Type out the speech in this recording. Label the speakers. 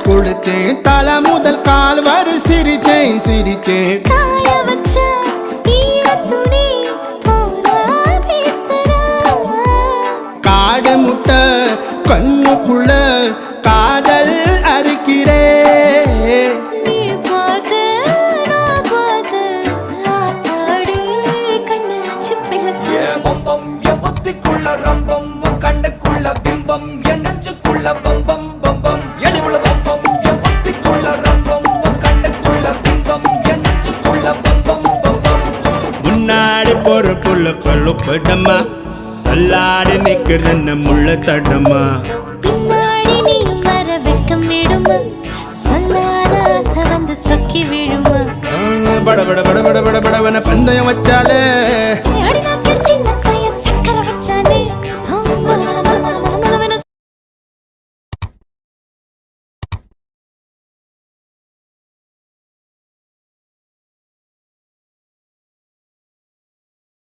Speaker 1: குளிச்சேன் தலை முதல் கால் வரை சிரிச்சேன் சிரிச்சேன்
Speaker 2: காய வச்ச ஈரத்துணி போல பேசுற
Speaker 1: காடு முட்டை கண்ணுக்குள்ள காதல் அறுக்கிறே
Speaker 2: நீ பார்த்து நான் பார்த்து ஆத்தாடி கண்ணு ஆச்சு பிள்ளை
Speaker 3: பம்பம் என் புத்திக்குள்ள ரம்பம் உன் கண்ணுக்குள்ள பிம்பம் என் நெஞ்சுக்குள்ள பம்பம் பம்பம் எளிவுள்ள பம்பம் என் புத்திக்குள்ள ரம்பம் உன் கண்ணுக்குள்ள பிம்பம் என் நெஞ்சுக்குள்ள பம்பம் பம்பம்
Speaker 1: முன்னாடி போற புள்ள கழுப்படமா தள்ளாடி நிக்கிறன்ன முள்ள தடமா
Speaker 2: பின்னாடி நீயும் வர வெட்கம் விடுமா சொல்லாத ஆசை வந்து சொக்கி விடுமா
Speaker 1: பட பட பட பட பட படவன பந்தயம் வச்சாலே
Speaker 2: அடி நாக்கில் சின்ன